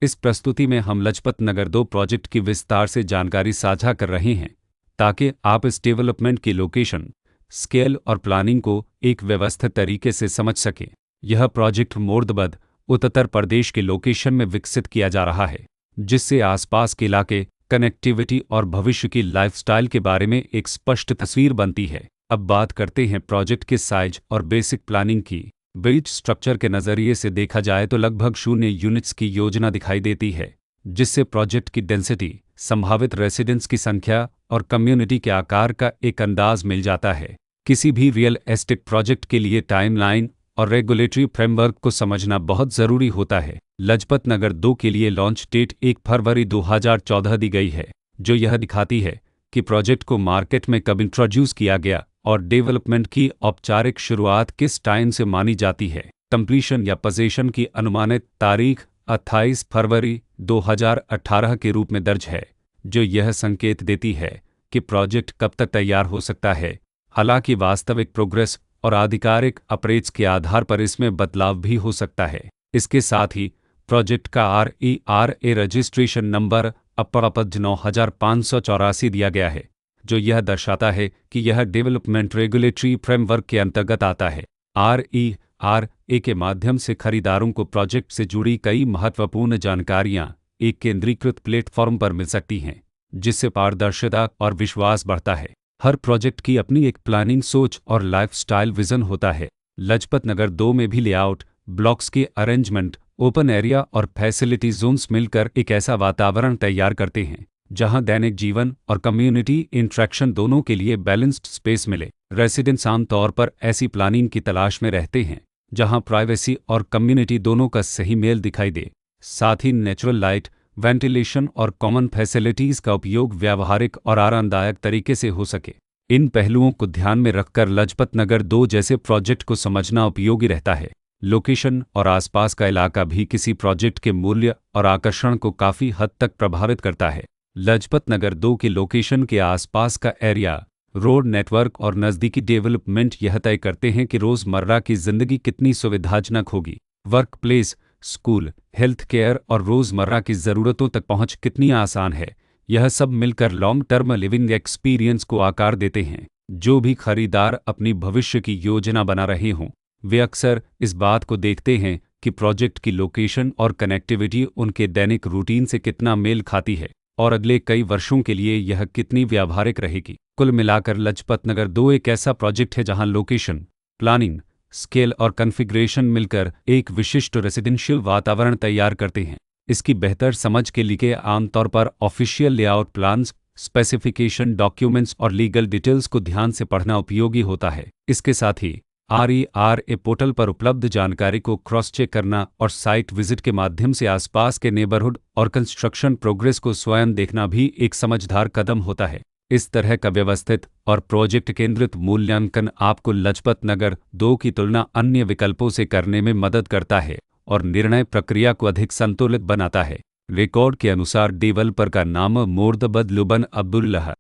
इस प्रस्तुति में हम लजपत नगर 2 प्रोजेक्ट की विस्तार से जानकारी साझा कर रहे हैं ताकि आप इस डेवलपमेंट की लोकेशन, स्केल और प्लानिंग को एक व्यवस्थित तरीके से समझ सकें। यह प्रोजेक्ट मोर्दाबाद, उत्तर प्रदेश के लोकेशन में विकसित किया जा रहा है, जिससे आसपास के इलाके, कनेक्टिविटी और भविष्य की लाइफस्टाइल के बारे में एक स्पष्ट तस्वीर बनती है। अब बात करते हैं प्रोजेक्ट के साइज और बेसिक प्लानिंग की। बेस स्ट्रक्चर के नज़रिए से देखा जाए तो लगभग 0 यूनिट्स की योजना दिखाई देती है, जिससे प्रोजेक्ट की डेंसिटी, संभावित रेसिडेंट्स की संख्या और कम्युनिटी के आकार का एक अंदाज मिल जाता है। किसी भी रियल एस्टेट प्रोजेक्ट के लिए टाइमलाइन और रेगुलेटरी फ्रेमवर्क को समझना बहुत ज़रूरी होता है। लजपत नगर 2 के लिए लॉन्च डेट 1 फरवरी 2014 दी गई है, जो यह दिखाती है कि प्रोजेक्ट को मार्केट में कब इंट्रोड्यूस किया गया और डेवलपमेंट की औपचारिक शुरुआत किस टाइम से मानी जाती है। कंप्लीशन या पोजीशन की अनुमानित तारीख 28 फरवरी 2018 के रूप में दर्ज है, जो यह संकेत देती है कि प्रोजेक्ट कब तक तैयार हो सकता है। हालांकि वास्तविक प्रोग्रेस और आधिकारिक अप्रेज के आधार पर इसमें बदलाव भी हो सकता है। इसके साथ ही प्रोजेक्ट का RERA रजिस्ट्रेशन नंबर अपज 9584 दिया गया है, जो यह दर्शाता है कि यह डेवलपमेंट रेगुलेटरी फ्रेमवर्क के अंतर्गत आता है। RERA के माध्यम से खरीदारों को प्रोजेक्ट से जुड़ी कई महत्वपूर्ण जानकारियां एक केंद्रीकृत प्लेटफॉर्म पर मिल सकती हैं, जिससे पारदर्शिता और विश्वास बढ़ता है। हर प्रोजेक्ट की अपनी एक प्लानिंग सोच और लाइफस्टाइल विजन होता है। लजपत नगर 2 में भी लेआउट, ब्लॉक्स के अरेंजमेंट, ओपन एरिया और फैसिलिटी जोन्स मिलकर एक ऐसा वातावरण तैयार करते हैं जहां दैनिक जीवन और कम्युनिटी इंटरेक्शन दोनों के लिए बैलेंस्ड स्पेस मिले। रेसिडेंट्स आमतौर पर ऐसी प्लानिंग की तलाश में रहते हैं जहां प्राइवेसी और कम्युनिटी दोनों का सही मेल दिखाई दे। साथ ही नेचुरल लाइट, वेंटिलेशन और कॉमन फैसिलिटीज़ का उपयोग व्यावहारिक और आरामदायक तरीके से हो सके। इन पहलुओं को ध्यान में रखकर लजपत नगर 2 जैसे प्रोजेक्ट को समझना उपयोगी रहता है। लोकेशन और आसपास का इलाका भी किसी प्रोजेक्ट के मूल्य और आकर्षण को काफ़ी हद तक प्रभावित करता है। लजपत नगर 2 के लोकेशन के आसपास का एरिया, रोड नेटवर्क और नज़दीकी डेवलपमेंट यह तय करते हैं कि रोज़मर्रा की ज़िंदगी कितनी सुविधाजनक होगी। Work place, school, health care और रोज़मर्रा की ज़रूरतों तक पहुंच कितनी आसान है। यह सब मिलकर लॉन्ग टर्म लिविंग एक्सपीरियंस को आकार देते हैं। जो भी खरीदार अपनी भविष्य की योजना बना रहे हों, वे अक्सर इस बात को देखते हैं कि प्रोजेक्ट की लोकेशन और कनेक्टिविटी उनके दैनिक रूटीन से कितना मेल खाती है और अगले कई वर्षों के लिए यह कितनी व्यावहारिक रहेगी। कुल मिलाकर लजपत नगर 2 एक ऐसा प्रोजेक्ट है जहां लोकेशन, प्लानिंग, स्केल और कॉन्फ़िगरेशन मिलकर एक विशिष्ट रेसिडेंशियल वातावरण तैयार करते हैं। इसकी बेहतर समझ के लिए आमतौर पर official layout plans, specification documents और लीगल डिटेल्स को ध्यान से पढ़ना उपयोगी होता है। इसके साथ ही RERA पोर्टल पर उपलब्ध जानकारी को क्रॉस चेक करना और साइट विजिट के माध्यम से आसपास के नेबरहुड और कंस्ट्रक्शन प्रोग्रेस को स्वयं देखना भी एक समझदार कदम होता है। इस तरह का व्यवस्थित और प्रोजेक्ट केंद्रित मूल्यांकन आपको लजपत नगर 2 की तुलना अन्य विकल्पों से करने में मदद करता है और निर्णय प्रक्रिया को अधिक संतुलित बनाता है। रिकॉर्ड के अनुसार डेवलपर का नाम मोर्दाबाद लुबन अब्दुल्लाह